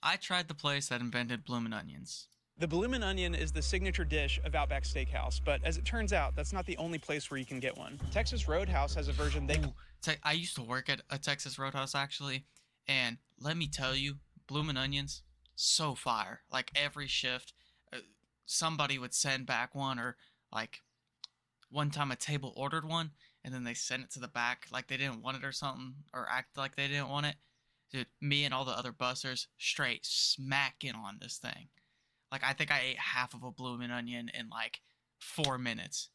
I tried the place that invented Bloomin' Onions. The Bloomin' Onion is the signature dish of Outback Steakhouse, but as it turns out, that's not the only place where you can get one. Texas Roadhouse has a version they Ooh, I used to work at a Texas Roadhouse actually, and let me tell you, Bloomin' Onions, so fire. Like every shift, somebody would send back one, or like one time a table ordered one, and then they sent it to the back like they didn't want it or something, or act like they didn't want it. Dude, me and all the other busters straight smacking on this thing. Like I think I ate half of a Bloomin' Onion in like 4 minutes.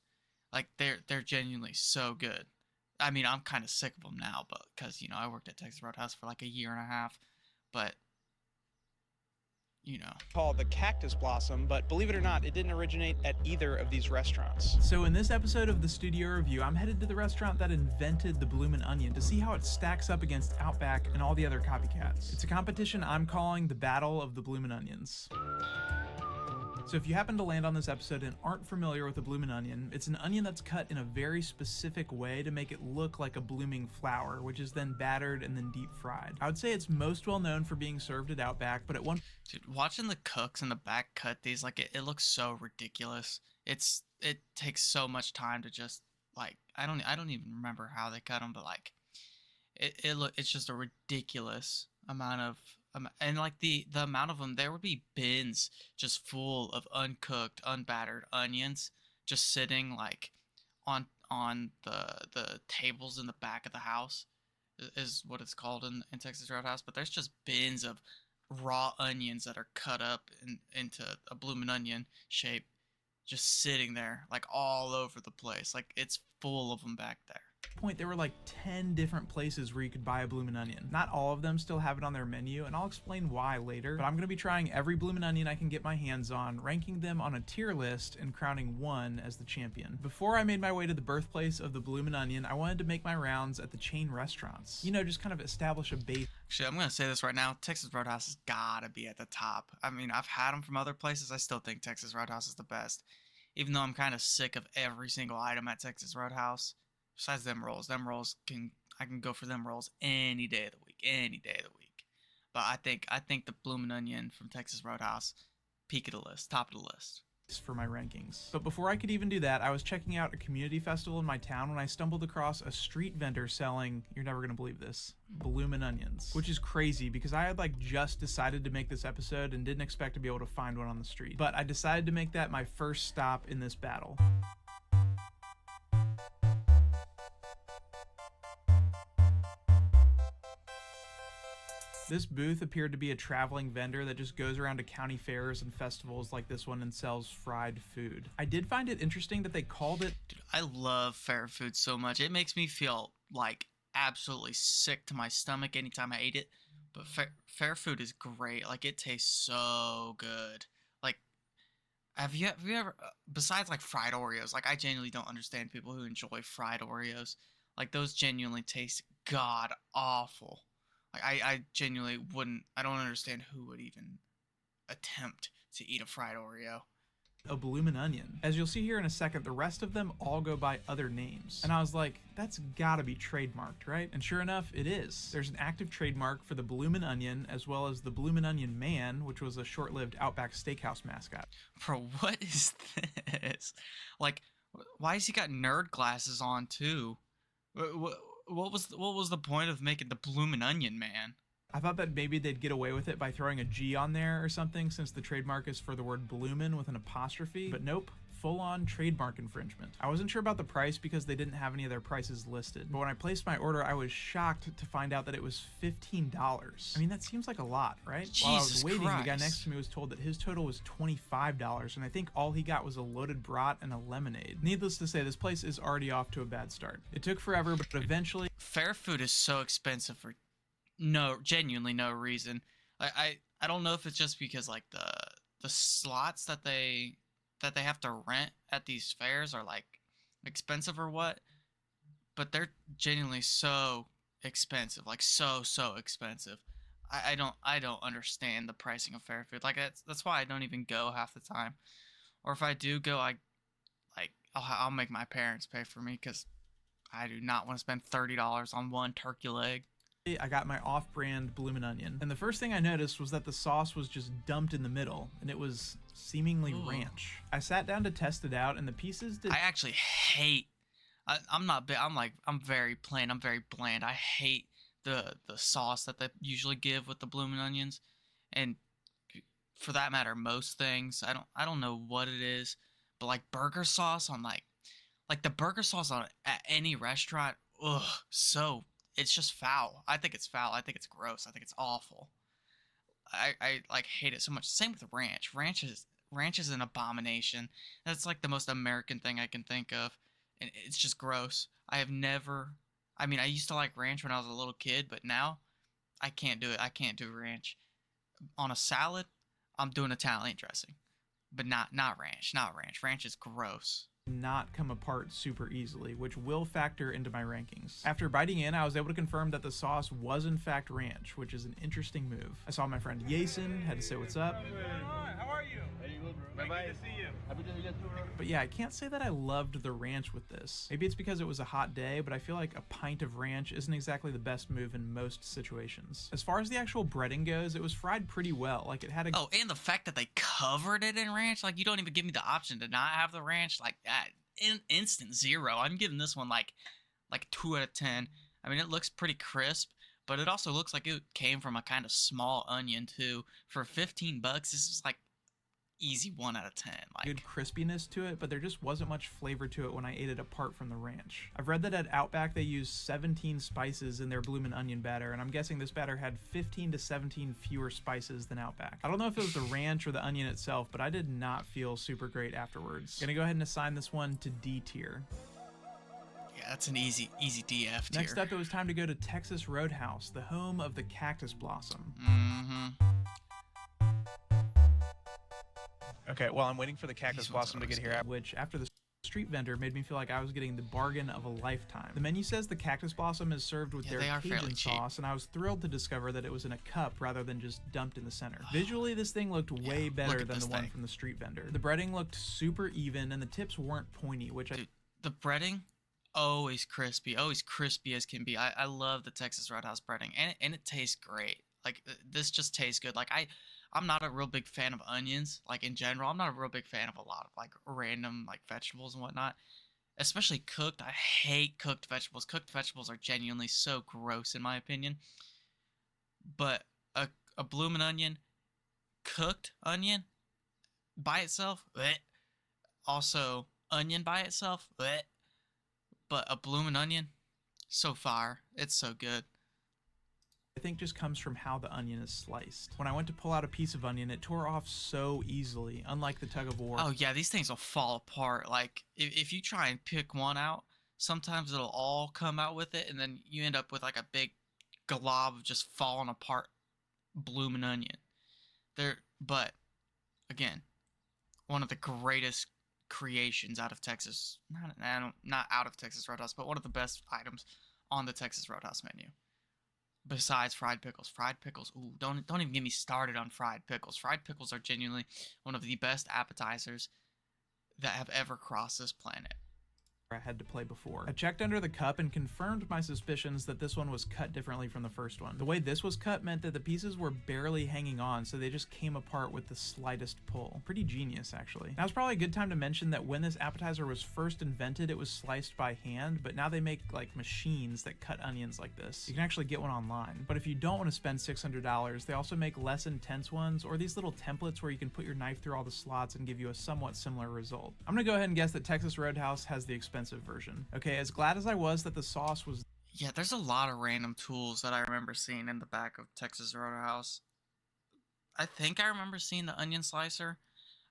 Like they're genuinely so good. I mean, I'm kind of sick of them now, but because I worked at Texas Roadhouse for like a year and a half, but you know. call the Cactus Blossom, but believe it or not, it didn't originate at either of these restaurants. So in this episode of the Studio Review, I'm headed to the restaurant that invented the Bloomin' Onion to see how it stacks up against Outback and all the other copycats. It's a competition I'm calling the Battle of the Bloomin' Onions. So if you happen to land on this episode and aren't familiar with the Bloomin' Onion, it's an onion that's cut in a very specific way to make it look like a blooming flower, which is then battered and then deep fried. I would say it's most well known for being served at Outback, but at one... Dude, watching the cooks in the back cut these, like it looks so ridiculous. It takes so much time to just like I don't even remember how they cut them, but like it's just a ridiculous amount of and like the amount of them. There would be bins just full of uncooked, unbattered onions just sitting like on the tables in the back of the house is what it's called in Texas Roadhouse. But there's just bins of raw onions that are cut up into a Bloomin' Onion shape, just sitting there like all over the place. Like it's full of them back there. point there were like 10 different places where you could buy a Bloomin' Onion. Not all of them still have it on their menu, and I'll explain why later, but I'm gonna be trying every Bloomin' Onion I can get my hands on, ranking them on a tier list, and crowning one as the champion. Before I made my way to the birthplace of the Bloomin' Onion, I wanted to make my rounds at the chain restaurants. Just kind of establish a base. Actually, I'm gonna say this right now, Texas Roadhouse has gotta be at the top. I mean, I've had them from other places, I still think Texas Roadhouse is the best. Even though I'm kind of sick of every single item at Texas Roadhouse. Besides them rolls. I can go for them rolls any day of the week. But I think the Bloomin' Onion from Texas Roadhouse, peak of the list, top of the list. For my rankings. But before I could even do that, I was checking out a community festival in my town when I stumbled across a street vendor selling, you're never gonna believe this, Bloomin' Onions. Which is crazy because I had just decided to make this episode and didn't expect to be able to find one on the street. But I decided to make that my first stop in this battle. This booth appeared to be a traveling vendor that just goes around to county fairs and festivals like this one and sells fried food. I did find it interesting that they called it... Dude, I love fair food so much. It makes me feel absolutely sick to my stomach anytime I eat it. But fair food is great. It tastes so good. Have you ever, besides fried Oreos, I genuinely don't understand people who enjoy fried Oreos. Those genuinely taste god awful. I genuinely wouldn't, I don't understand who would even attempt to eat a fried Oreo. A Bloomin' Onion. As you'll see here in a second, the rest of them all go by other names. And I was like, that's gotta be trademarked, right? And sure enough, it is. There's an active trademark for the Bloomin' Onion, as well as the Bloomin' Onion Man, which was a short-lived Outback Steakhouse mascot. Bro, what is this? Why has he got nerd glasses on too? What was the point of making the Bloomin' Onion Man? I thought that maybe they'd get away with it by throwing a G on there or something, since the trademark is for the word bloomin' with an apostrophe, but nope, full-on trademark infringement. I wasn't sure about the price because they didn't have any of their prices listed, but when I placed my order, I was shocked to find out that it was $15. I mean, that seems like a lot, right? While I was waiting, Christ. The guy next to me was told that his total was $25, and I think all he got was a loaded brat and a lemonade. Needless to say, this place is already off to a bad start. It took forever, but eventually... Fair food is so expensive for genuinely no reason. I don't know if it's just because the slots that they have to rent at these fairs are expensive or what, but they're genuinely so expensive, so expensive. I don't understand the pricing of fair food. That's why I don't even go half the time, or if I do go, I'll make my parents pay for me because I do not want to spend $30 on one turkey leg. I got my off-brand Bloomin' Onion. And the first thing I noticed was that the sauce was just dumped in the middle, and it was seemingly ranch. I sat down to test it out, and the pieces did... I actually hate... I'm not big. I'm very plain. I'm very bland. I hate the sauce that they usually give with the Bloomin' Onions. And for that matter, most things. I don't know what it is, but like burger sauce on like the burger sauce on at any restaurant, ugh, so it's just foul. I think it's foul. I think it's gross. I think it's awful. I like hate it so much. Same with ranch. Ranch is an abomination. That's like the most American thing I can think of, and it's just gross. I have never. I mean, I used to like ranch when I was a little kid, but now I can't do it. I can't do ranch on a salad. I'm doing Italian dressing, but not ranch. Not ranch. Ranch is gross. Not come apart super easily, which will factor into my rankings. After biting in, I was able to confirm that the sauce was in fact ranch, which is an interesting move. I saw my friend Yason, had to say what's up. How are you? Good to see you. But yeah, I can't say that I loved the ranch with this. Maybe it's because it was a hot day, but I feel like a pint of ranch isn't exactly the best move in most situations. As far as the actual breading goes, it was fried pretty well. Like it had a... Oh, and the fact that they covered it in ranch, like you don't even give me the option to not have the ranch, like that. Instant 0. I'm giving this one like 2 out of 10. I mean, it looks pretty crisp, but it also looks like it came from a kind of small onion too. For 15 bucks, this is like easy 1 out of 10. Like good crispiness to it, but there just wasn't much flavor to it when I ate it apart from the ranch. I've read that at Outback they use 17 spices in their Bloomin' Onion batter, and I'm guessing this batter had 15 to 17 fewer spices than Outback. I don't know if it was the ranch or the onion itself, but I did not feel super great afterwards. Gonna go ahead and assign this one to D tier. Yeah, that's an easy DF tier. Next up, it was time to go to Texas Roadhouse, the home of the Cactus Blossom. Okay, well, I'm waiting for the Cactus Blossom to get here. Which, after the street vendor, made me feel like I was getting the bargain of a lifetime. The menu says the Cactus Blossom is served with their Cajun sauce, and I was thrilled to discover that it was in a cup rather than just dumped in the center. Visually, this thing looked way better than the one from the street vendor. The breading looked super even, and the tips weren't pointy, which Dude, the breading, always crispy as can be. I love the Texas Roadhouse breading, and it tastes great. Like, this just tastes good. Like, I'm not a real big fan of onions, like in general. I'm not a real big fan of a lot of like random like vegetables and whatnot, especially cooked. I hate cooked vegetables. Cooked vegetables are genuinely so gross in my opinion. But a Bloomin' Onion, cooked onion by itself, bleh. Also onion by itself, bleh. But a Bloomin' Onion, so fire. It's so good. I think just comes from how the onion is sliced. When I went to pull out a piece of onion, it tore off so easily, unlike the tug of war. Oh yeah, these things will fall apart. Like, if you try and pick one out, sometimes it'll all come out with it, and then you end up with like a big glob of just falling apart Bloomin' Onion. But again, one of the greatest creations out of Texas. Not out of Texas Roadhouse, but one of the best items on the Texas Roadhouse menu. Besides fried pickles. Fried pickles, ooh, don't even get me started on fried pickles. Fried pickles are genuinely one of the best appetizers that have ever crossed this planet. I had to play before. I checked under the cup and confirmed my suspicions that this one was cut differently from the first one. The way this was cut meant that the pieces were barely hanging on, so they just came apart with the slightest pull. Pretty genius, actually. Now it's probably a good time to mention that when this appetizer was first invented, it was sliced by hand, but now they make like machines that cut onions like this. You can actually get one online. But if you don't want to spend $600, they also make less intense ones, or these little templates where you can put your knife through all the slots and give you a somewhat similar result. I'm gonna go ahead and guess that Texas Roadhouse has the expensive version. Okay, as glad as I was that the sauce was... Yeah, there's a lot of random tools that I remember seeing in the back of Texas Roadhouse. I think I remember seeing the onion slicer.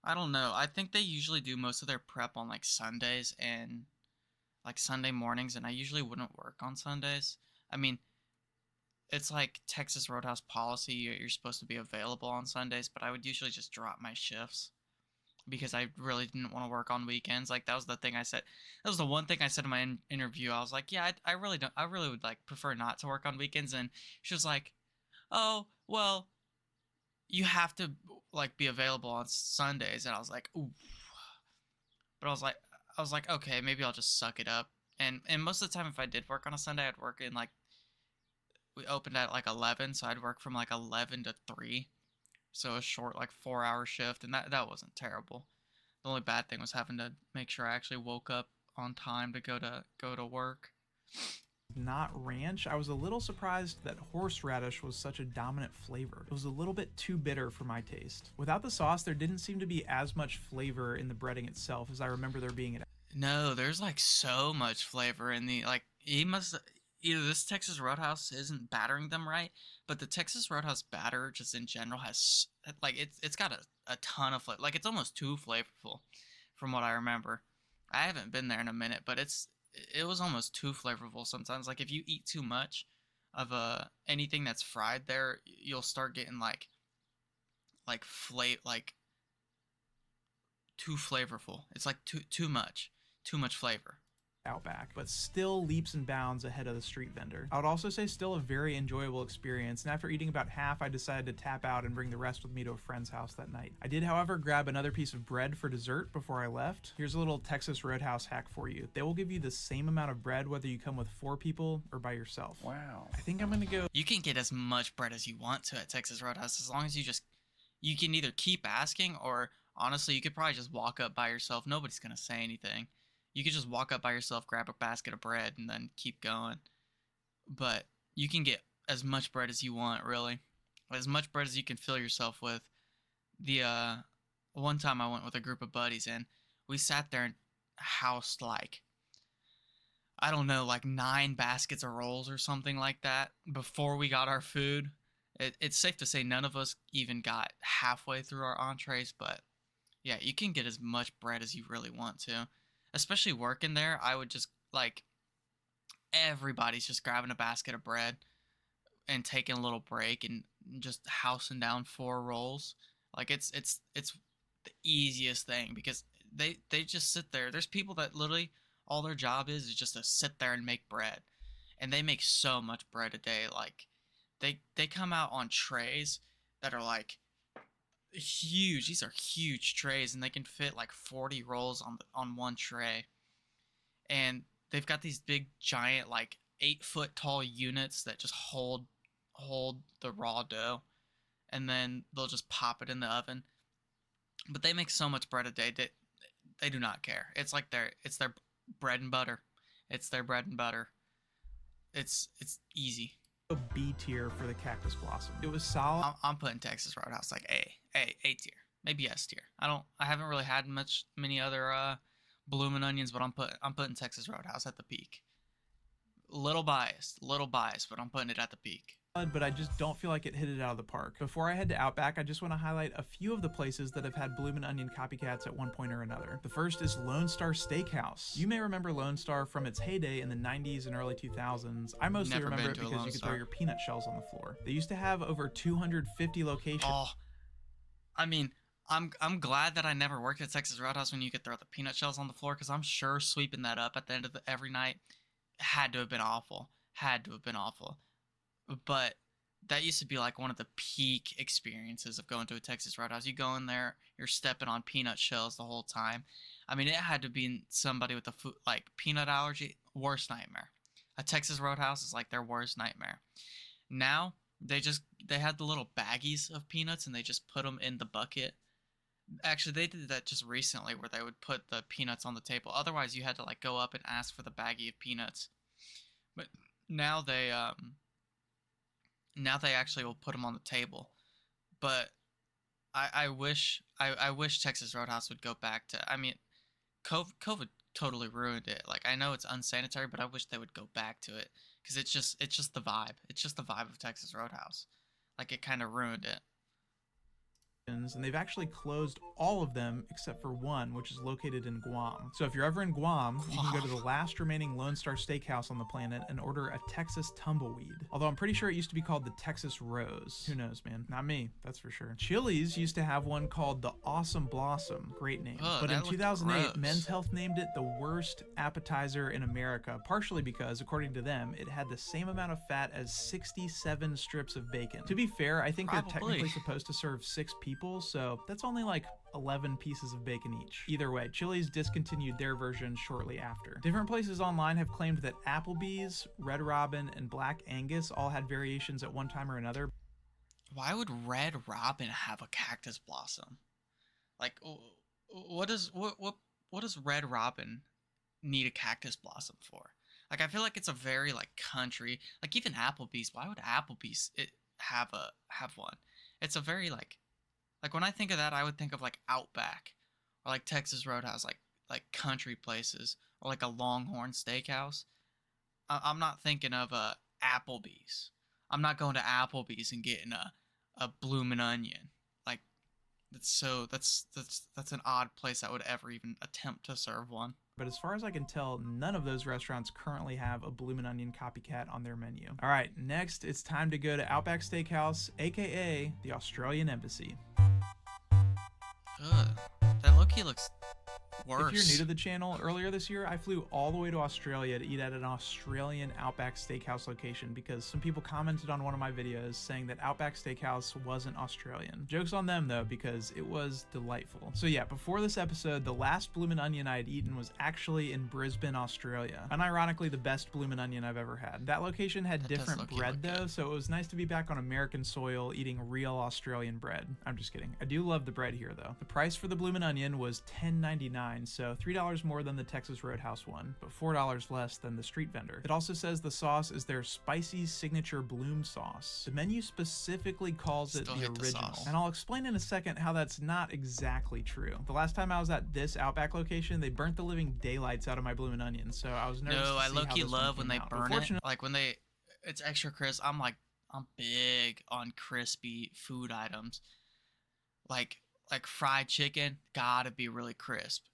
I don't know. I think they usually do most of their prep on like Sundays and like Sunday mornings, and I usually wouldn't work on Sundays. I mean, it's like Texas Roadhouse policy. You're supposed to be available on Sundays, but I would usually just drop my shifts because I really didn't want to work on weekends. Like, that was the thing I said. That was the one thing I said in my interview. I was like, yeah, I really don't. I really would like prefer not to work on weekends. And she was like, oh, well, you have to like be available on Sundays. And I was like, ooh. But I was like, okay, maybe I'll just suck it up. And most of the time, if I did work on a Sunday, I'd work in like we opened at like 11, so I'd work from like 11 to 3. So a short like 4-hour shift, and that wasn't terrible. The only bad thing was having to make sure I actually woke up on time to go to work. Not ranch, I was a little surprised that horseradish was such a dominant flavor. It was a little bit too bitter for my taste. Without the sauce, there didn't seem to be as much flavor in the breading itself as I remember there being at. No, there's like so much flavor in the like he must either this Texas Roadhouse isn't battering them right, but the Texas Roadhouse batter just in general has like it's got a ton of flavor. Like it's almost too flavorful from what I remember. I haven't been there in a minute, but it was almost too flavorful sometimes. Like if you eat too much of anything that's fried there, you'll start getting like too flavorful. It's like too much flavor. Outback, but still leaps and bounds ahead of the street vendor. I would also say still a very enjoyable experience, and after eating about half, I decided to tap out and bring the rest with me to a friend's house that night. I did, however, grab another piece of bread for dessert before I left. Here's a little Texas Roadhouse hack for you. They will give you the same amount of bread whether you come with 4 people or by yourself. Wow. I think I'm gonna go. You can get as much bread as you want to at Texas Roadhouse as long as you can either keep asking or honestly you could probably just walk up by yourself. Nobody's gonna say anything. You could just walk up by yourself, grab a basket of bread, and then keep going. But you can get as much bread as you want, really. As much bread as you can fill yourself with. The one time I went with a group of buddies, and we sat there and housed like, I don't know, like 9 baskets of rolls or something like that before we got our food. It's safe to say none of us even got halfway through our entrees, but yeah, you can get as much bread as you really want to. Especially working there, I would just like everybody's just grabbing a basket of bread and taking a little break and just housing down 4 rolls. Like it's the easiest thing because they just sit there. There's people that literally all their job is just to sit there and make bread. And they make so much bread a day. Like they come out on trays that are like huge. These are huge trays, and they can fit like 40 rolls on one tray. And they've got these big, giant, like 8-foot tall units that just hold the raw dough, and then they'll just pop it in the oven. But they make so much bread a day that they do not care. It's their bread and butter. It's their bread and butter. It's easy. B tier for the Cactus Blossom. It was solid. I'm putting Texas Roadhouse like A tier, maybe S tier. I haven't really had many other Bloomin' Onions, but I'm putting Texas Roadhouse at the peak. Little biased, but I'm putting it at the peak. But I just don't feel like it hit it out of the park. Before I head to Outback, I just want to highlight a few of the places that have had Bloomin' Onion copycats at one point or another. The first is Lone Star Steakhouse. You may remember Lone Star from its heyday in the 90s and early 2000s. I mostly Never remember been it to a because Lone you could Star. throw your peanut shells on the floor. They used to have over 250 locations. Oh, I mean, I'm glad that I never worked at Texas Roadhouse when you could throw the peanut shells on the floor, because I'm sure sweeping that up at the end of every night had to have been awful. But that used to be like one of the peak experiences of going to a Texas Roadhouse. You go in there, you're stepping on peanut shells the whole time. I mean, it had to be somebody with a food like peanut allergy, worst nightmare. A Texas Roadhouse is like their worst nightmare. Now they had the little baggies of peanuts and they just put them in the bucket. Actually, they did that just recently where they would put the peanuts on the table. Otherwise, you had to like go up and ask for the baggie of peanuts. But now they actually will put them on the table. But I wish Texas Roadhouse would go back to. I mean, COVID totally ruined it. Like I know it's unsanitary, but I wish they would go back to it because it's just the vibe. It's just the vibe of Texas Roadhouse. Like it kind of ruined it. And they've actually closed all of them except for one, which is located in Guam. So if you're ever in Guam, you can go to the last remaining Lone Star Steakhouse on the planet and order a Texas Tumbleweed. Although I'm pretty sure it used to be called the Texas Rose. Who knows, man? Not me, that's for sure. Chili's used to have one called the Awesome Blossom. Great name. Ugh, But in that looked 2008, gross. Men's Health named it the worst appetizer in America, partially because, according to them, it had the same amount of fat as 67 strips of bacon. To be fair, I think they're Probably. technically supposed to serve 6 people, rolls, so that's only like 11 pieces of bacon each. Either way, Chili's discontinued their version shortly after. Different places online have claimed that Applebee's, Red Robin, and Black Angus all had variations at one time or another. Why would Red Robin have a cactus blossom? Like, what does Red Robin need a cactus blossom for? Like, I feel like it's a very like country. Like even Applebee's. Why would Applebee's have one? It's a very like when I think of that, I would think of like Outback or like Texas Roadhouse, like country places, or like a Longhorn Steakhouse. I'm not thinking of Applebee's. I'm not going to Applebee's and getting a Bloomin' Onion. Like that's an odd place that would ever even attempt to serve one. But as far as I can tell, none of those restaurants currently have a Bloomin' Onion copycat on their menu. All right, next it's time to go to Outback Steakhouse, aka the Australian Embassy. Ugh, that low-key looks worse. If you're new to the channel, earlier this year I flew all the way to Australia to eat at an Australian Outback Steakhouse location because some people commented on one of my videos saying that Outback Steakhouse wasn't Australian. Joke's on them though, because it was delightful. So yeah, before this episode, the last Bloomin' Onion I had eaten was actually in Brisbane, Australia. Unironically, the best Bloomin' Onion I've ever had. That location had different bread though, so it was nice to be back on American soil eating real Australian bread. I'm just kidding. I do love the bread here though. The price for the Bloomin' Onion was $10.99, so $3 more than the Texas Roadhouse one, but $4 less than the street vendor. It also says the sauce is their spicy signature Bloom sauce. The menu specifically calls it the original, and I'll explain in a second how that's not exactly true. The last time I was at this Outback location, they burnt the living daylights out of my Bloomin' Onion, so I was nervous to see I how low-key this love one when came they out. burn it. Like when it's extra crisp. I'm big on crispy food items. Like fried chicken, gotta be really crisp.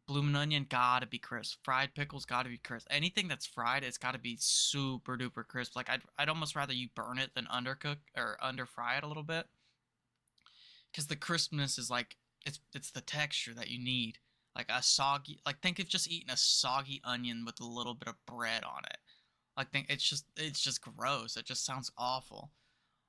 Bloomin' Onion, gotta be crisp. Fried pickles, gotta be crisp. Anything that's fried, it's gotta be super duper crisp. Like I'd almost rather you burn it than undercook or under fry it a little bit, because the crispness is like it's the texture that you need. Like a soggy, like think of just eating a soggy onion with a little bit of bread on it. Like it's just gross. It just sounds awful.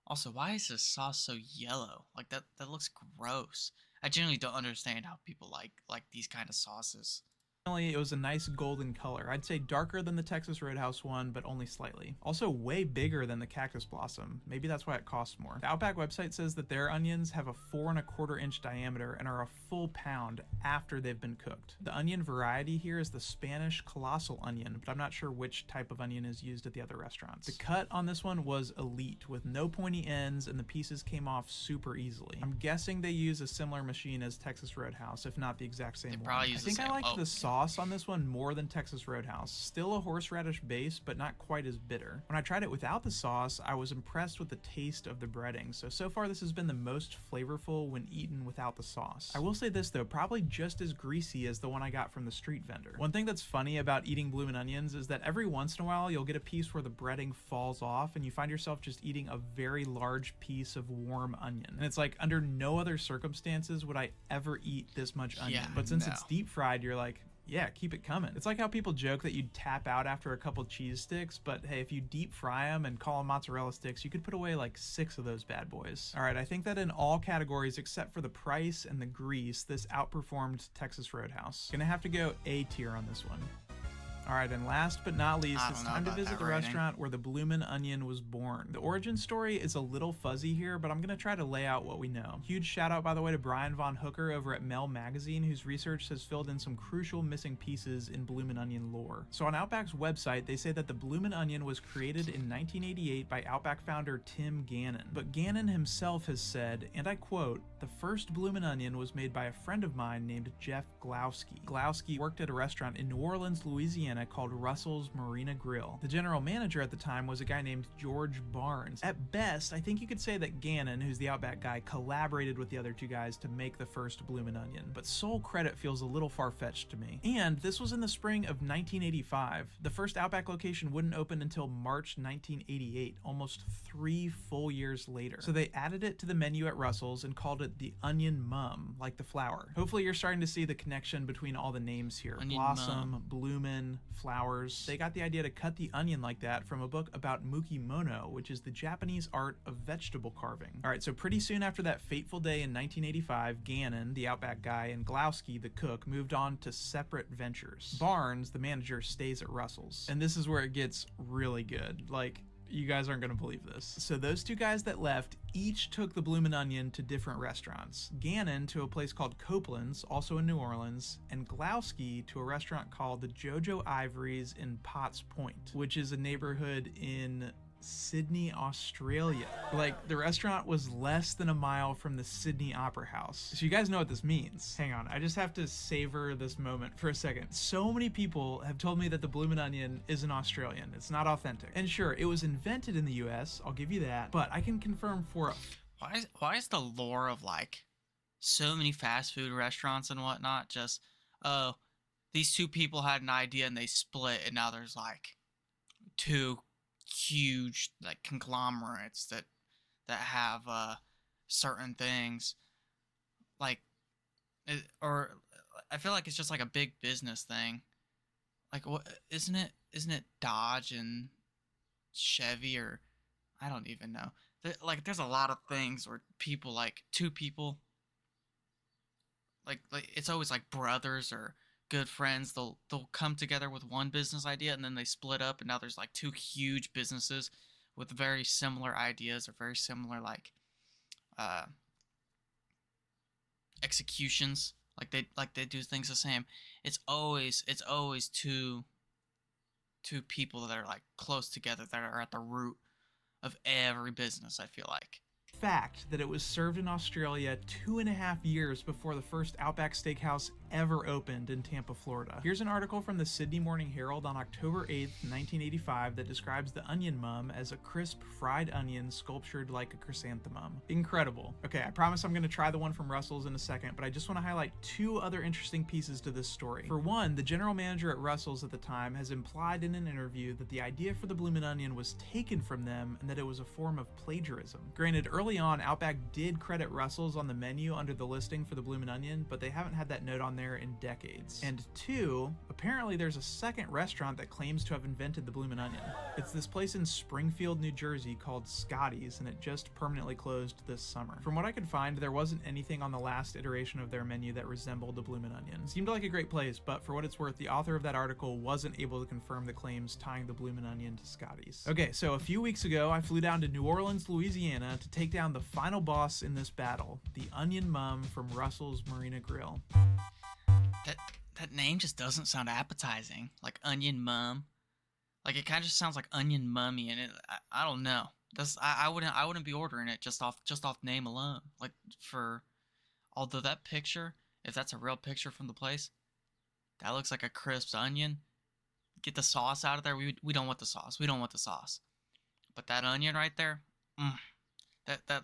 Also, why is this sauce so yellow? Like that looks gross. I genuinely don't understand how people like these kind of sauces. It was a nice golden color. I'd say darker than the Texas Roadhouse one, but only slightly. Also way bigger than the Cactus Blossom. Maybe that's why it costs more. The Outback website says that their onions have a 4¼ inch diameter and are a full pound after they've been cooked. The onion variety here is the Spanish colossal onion, but I'm not sure which type of onion is used at the other restaurants. The cut on this one was elite, with no pointy ends, and the pieces came off super easily. I'm guessing they use a similar machine as Texas Roadhouse, if not the exact same one. I think I liked the sauce on this one more than Texas Roadhouse. Still a horseradish base, but not quite as bitter. When I tried it without the sauce, I was impressed with the taste of the breading. So far this has been the most flavorful when eaten without the sauce. I will say this though, probably just as greasy as the one I got from the street vendor. One thing that's funny about eating Bloomin' Onions is that every once in a while you'll get a piece where the breading falls off and you find yourself just eating a very large piece of warm onion. And it's like under no other circumstances would I ever eat this much onion. But since it's deep fried, you're like, yeah, keep it coming. It's like how people joke that you'd tap out after a couple cheese sticks, but hey, if you deep fry them and call them mozzarella sticks, you could put away like 6 of those bad boys. All right, I think that in all categories except for the price and the grease, this outperformed Texas Roadhouse. Gonna have to go A tier on this one. All right, and last but not least, it's time to visit the restaurant where the Bloomin' Onion was born. The origin story is a little fuzzy here, but I'm gonna try to lay out what we know. Huge shout out, by the way, to Brian Von Hooker over at Mel Magazine, whose research has filled in some crucial missing pieces in Bloomin' Onion lore. So on Outback's website, they say that the Bloomin' Onion was created in 1988 by Outback founder Tim Gannon. But Gannon himself has said, and I quote, "The first Bloomin' Onion was made by a friend of mine named Jeff Glowski. Glowski worked at a restaurant in New Orleans, Louisiana called Russell's Marina Grill. The general manager at the time was a guy named George Barnes. At best, I think you could say that Gannon, who's the Outback guy, collaborated with the other two guys to make the first Bloomin' Onion, but sole credit feels a little far-fetched to me. And this was in the spring of 1985. The first Outback location wouldn't open until March 1988, almost 3 full years later. So they added it to the menu at Russell's and called it the Onion Mum, like the flower. Hopefully you're starting to see the connection between all the names here. Onion Blossom, Bloomin', flowers. They got the idea to cut the onion like that from a book about mukimono, which is the Japanese art of vegetable carving. All right, so pretty soon after that fateful day in 1985, Gannon, the Outback guy, and Glowski, the cook, moved on to separate ventures. Barnes, the manager, stays at Russell's. And this is where it gets really good. Like, you guys aren't going to believe this. So those two guys that left each took the Bloomin' Onion to different restaurants. Gannon to a place called Copeland's, also in New Orleans, and Glowski to a restaurant called the JoJo Ivories in Potts Point, which is a neighborhood in Sydney, Australia. Like, the restaurant was less than a mile from the Sydney Opera House. So you guys know what this means. Hang on, I just have to savor this moment for a second. So many people have told me that the Bloomin' Onion isn't Australian. It's not authentic. And sure, it was invented in the US, I'll give you that, but I can confirm for Why is the lore of like so many fast food restaurants and whatnot just, oh, these two people had an idea and they split, and now there's like two huge like conglomerates that have certain things, like or I feel like it's just like a big business thing. Like, what isn't it Dodge and Chevy, or I don't even know. Like, there's a lot of things where people, like two people, like it's always like brothers or good friends. They'll come together with one business idea and then they split up, and now there's like two huge businesses with very similar ideas or very similar like executions. Like they do things the same. It's always two people that are like close together that are at the root of every business, I feel like. fact that it was served in Australia 2.5 years before the first Outback Steakhouse ever opened in Tampa, Florida. Here's an article from the Sydney Morning Herald on October 8th, 1985 that describes the onion mum as a crisp fried onion sculptured like a chrysanthemum. Incredible. Okay, I promise I'm going to try the one from Russell's in a second, but I just want to highlight two other interesting pieces to this story. For one, the general manager at Russell's at the time has implied in an interview that the idea for the Bloomin' Onion was taken from them and that it was a form of plagiarism. Granted, early on, Outback did credit Russell's on the menu under the listing for the Bloomin' Onion, but they haven't had that note on there in decades. And two, apparently there's a second restaurant that claims to have invented the Bloomin' Onion. It's this place in Springfield, New Jersey called Scotty's, and it just permanently closed this summer. From what I could find, there wasn't anything on the last iteration of their menu that resembled the Bloomin' Onion. It seemed like a great place, but for what it's worth, the author of that article wasn't able to confirm the claims tying the Bloomin' Onion to Scotty's. Okay, so a few weeks ago, I flew down to New Orleans, Louisiana to take down the final boss in this battle, the Onion Mum from Russell's Marina Grill. That name just doesn't sound appetizing. Like Onion Mum. Like, it kind of just sounds like Onion Mummy, and I don't know. I wouldn't be ordering it just off name alone. Like, although that picture, if that's a real picture from the place, that looks like a crisp onion. Get the sauce out of there. We don't want the sauce. We don't want the sauce. But that onion right there, that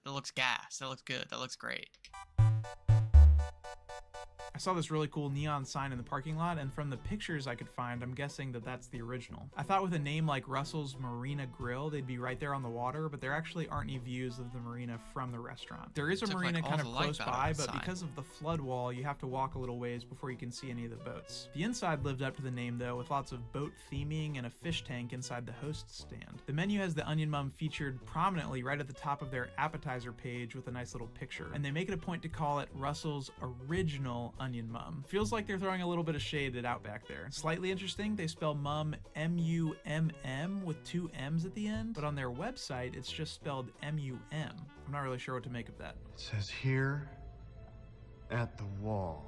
looks gas. That looks good. That looks great. I saw this really cool neon sign in the parking lot, and from the pictures I could find, I'm guessing that that's the original. I thought with a name like Russell's Marina Grill, they'd be right there on the water, but there actually aren't any views of the marina from the restaurant. There is a marina kind of close by, but because of the flood wall, you have to walk a little ways before you can see any of the boats. The inside lived up to the name though, with lots of boat theming and a fish tank inside the host's stand. The menu has the Onion Mum featured prominently right at the top of their appetizer page with a nice little picture, and they make it a point to call it Russell's Original Onion Mum. Feels like they're throwing a little bit of shade at Outback there. Slightly interesting, they spell mum M-U-M-M with two M's at the end, but on their website it's just spelled M-U-M. I'm not really sure what to make of that. It says here at the wall,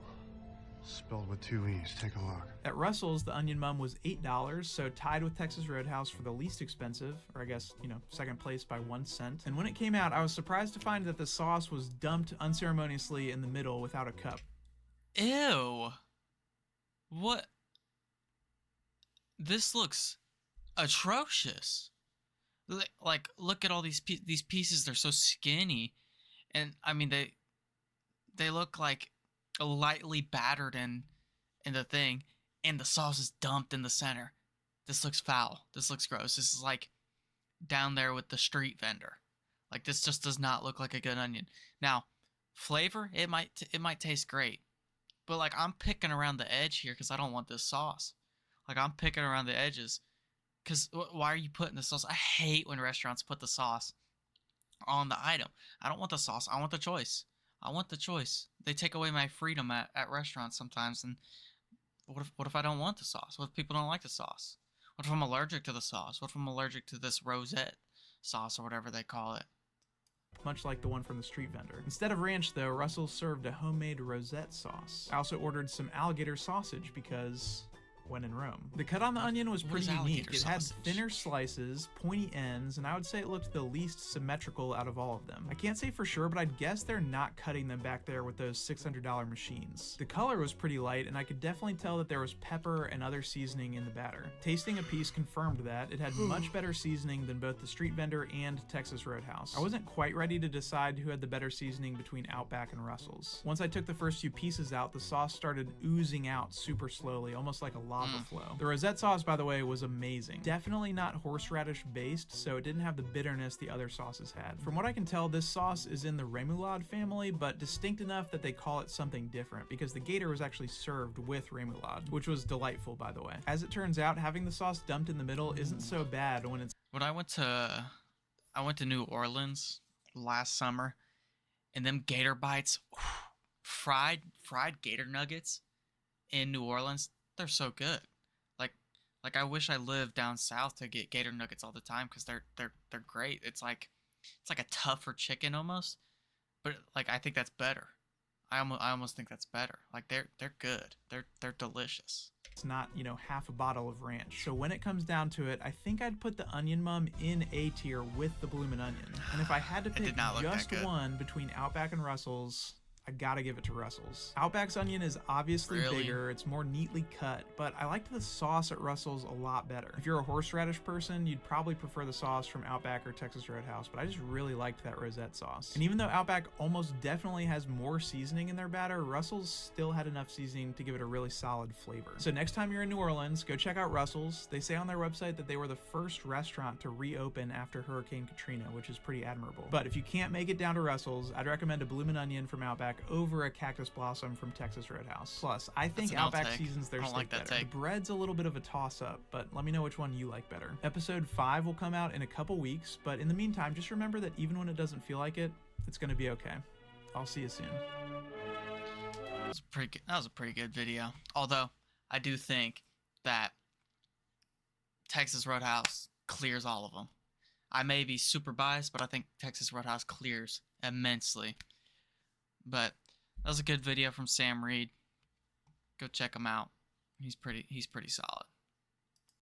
spelled with two E's. Take a look. At Russell's, the Onion Mum was $8, so tied with Texas Roadhouse for the least expensive, or I guess, second place by 1 cent. And when it came out, I was surprised to find that the sauce was dumped unceremoniously in the middle without a cup. Ew. What? This looks atrocious. Like, look at all these pieces. They're so skinny, and I mean they look like lightly battered in the thing, and the sauce is dumped in the center. This looks foul. This looks gross. This is like down there with the street vendor. Like, this just does not look like a good onion. Now, flavor, it might taste great. But like I'm picking around the edge here because I don't want this sauce. Like I'm picking around the edges because why are you putting the sauce? I hate when restaurants put the sauce on the item. I don't want the sauce. I want the choice. I want the choice. They take away my freedom at restaurants sometimes. And what if I don't want the sauce? What if people don't like the sauce? What if I'm allergic to the sauce? What if I'm allergic to this rosette sauce or whatever they call it? Much like the one from the street vendor. Instead of ranch though, Russell served a homemade rosette sauce. I also ordered some alligator sausage because when in Rome. The cut on the onion was What is pretty unique. alligator It had sausage? thinner slices, pointy ends, and I would say it looked the least symmetrical out of all of them. I can't say for sure, but I'd guess they're not cutting them back there with those $600 machines. The color was pretty light, and I could definitely tell that there was pepper and other seasoning in the batter. Tasting a piece confirmed that. It had much better seasoning than both the street vendor and Texas Roadhouse. I wasn't quite ready to decide who had the better seasoning between Outback and Russell's. Once I took the first few pieces out, the sauce started oozing out super slowly, almost like a lava flow. The rosette sauce, by the way, was amazing. Definitely not horseradish based, so it didn't have the bitterness the other sauces had. From what I can tell, this sauce is in the remoulade family, but distinct enough that they call it something different, because the gator was actually served with remoulade, which was delightful, by the way. As it turns out, having the sauce dumped in the middle isn't so bad when it's When I went to New Orleans last summer, and them gator bites, fried gator nuggets in New Orleans, they're so good. Like I wish I lived down south to get gator nuggets all the time because they're great. It's like a tougher chicken almost, but like I think that's better. I almost think that's better. Like they're good. They're delicious. not, you know, half a bottle of ranch. So when it comes down to it, I think I'd put the Onion Mum in A tier with the Bloomin' Onion. And if I had to It pick did not look that just good. one between Outback and Russell's, I gotta give it to Russell's. Outback's onion is obviously Really? bigger, it's more neatly cut, but I liked the sauce at Russell's a lot better. If you're a horseradish person, you'd probably prefer the sauce from Outback or Texas Roadhouse, but I just really liked that rosette sauce. And even though Outback almost definitely has more seasoning in their batter, Russell's still had enough seasoning to give it a really solid flavor. So next time you're in New Orleans, go check out Russell's. They say on their website that they were the first restaurant to reopen after Hurricane Katrina, which is pretty admirable. But if you can't make it down to Russell's, I'd recommend a Bloomin' Onion from Outback over a Cactus Blossom from Texas Roadhouse. Plus, I think That's an Outback outtake. seasons their I don't steak like that better. take. The bread's a little bit of a toss-up, but let me know which one you like better. Episode 5 will come out in a couple weeks, but in the meantime, just remember that even when it doesn't feel like it, it's gonna be okay. I'll see you soon. That was a pretty good video. Although I do think that Texas Roadhouse clears all of them. I may be super biased, but I think Texas Roadhouse clears immensely. But that was a good video from Sam Reed. Go check him out. He's pretty solid.